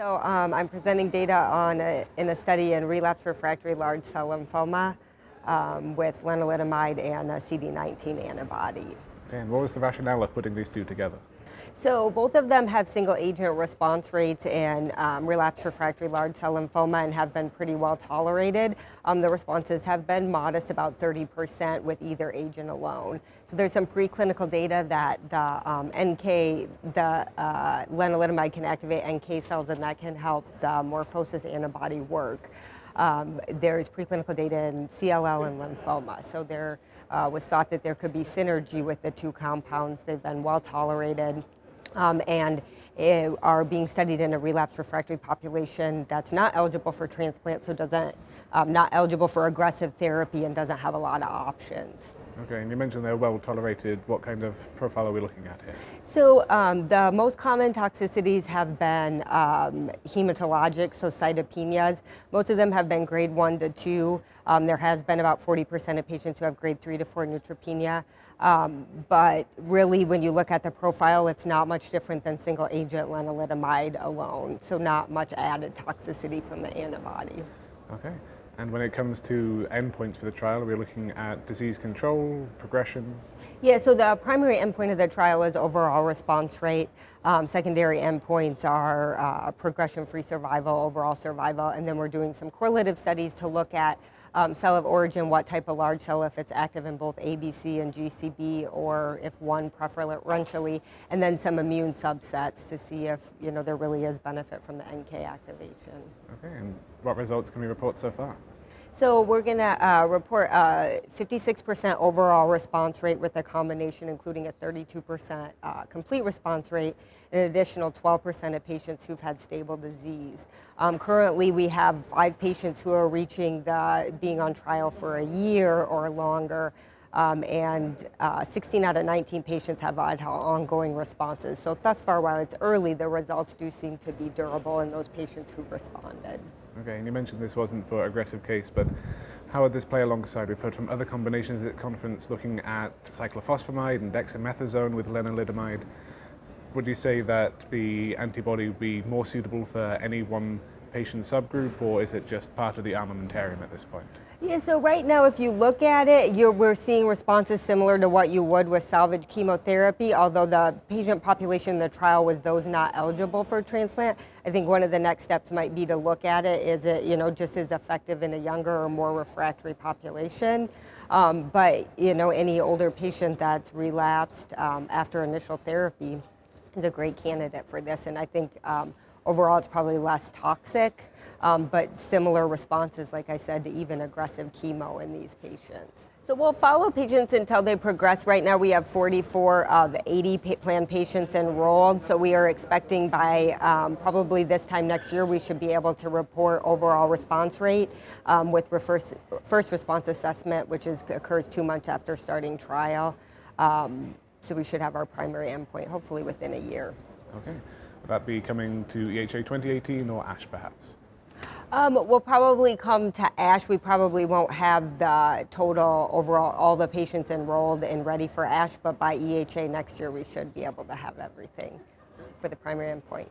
So I'm presenting data on in a study in relapsed refractory large cell lymphoma with lenalidomide and a CD19 antibody. Okay, and what was the rationale of putting these two together? So both of them have single agent response rates in relapsed refractory large cell lymphoma and have been pretty well tolerated. The responses have been modest, about 30% with either agent alone. So there's some preclinical data that the lenalidomide can activate NK cells, and that can help the MorphoSys antibody work. There's preclinical data in CLL and lymphoma. So there was thought that there could be synergy with the two compounds. They've been well tolerated. And are being studied in a relapsed refractory population that's not eligible for transplant, so not eligible for aggressive therapy and doesn't have a lot of options. Okay, and you mentioned they're well tolerated. What kind of profile are we looking at here? So the most common toxicities have been hematologic, so cytopenias. Most of them have been grade 1 to 2. There has been about 40% of patients who have grade 3 to 4 neutropenia. But really, when you look at the profile, it's not much different than single agent lenalidomide alone. So not much added toxicity from the antibody. Okay, and when it comes to endpoints for the trial, are we looking at disease control, progression? Yeah, so the primary endpoint of the trial is overall response rate. Secondary endpoints are progression-free survival, overall survival, and then we're doing some correlative studies to look at cell of origin, what type of large cell, if it's active in both ABC and GCB, or if one preferentially, and then some immune subsets to see if there really is benefit from the NK activation. Okay, and what results can we report so far? So we're going to report a 56% overall response rate with the combination, including a 32% complete response rate, and an additional 12% of patients who've had stable disease. Currently, we have 5 patients who are reaching being on trial for a year or longer, and 16 out of 19 patients have had ongoing responses. So thus far, while it's early, the results do seem to be durable in those patients who've responded. Okay, and you mentioned this wasn't for aggressive case, but how would this play alongside? We've heard from other combinations at conference looking at cyclophosphamide and dexamethasone with lenalidomide. Would you say that the antibody would be more suitable for any one patient subgroup, or is it just part of the armamentarium at this point? Yeah, so right now, if you look at it, we're seeing responses similar to what you would with salvage chemotherapy, although the patient population in the trial was those not eligible for transplant. I think one of the next steps might be to look at it, is it just as effective in a younger or more refractory population? But any older patient that's relapsed after initial therapy is a great candidate for this, and I think overall, it's probably less toxic, but similar responses, like I said, to even aggressive chemo in these patients. So we'll follow patients until they progress. Right now, we have 44 of 80 planned patients enrolled, so we are expecting by probably this time next year, we should be able to report overall response rate with first response assessment, which occurs 2 months after starting trial. So we should have our primary endpoint, hopefully within a year. Okay. Will that be coming to EHA 2018 or ASH perhaps? We'll probably come to ASH. We probably won't have the total overall, all the patients enrolled and ready for ASH, but by EHA next year, we should be able to have everything for the primary endpoint.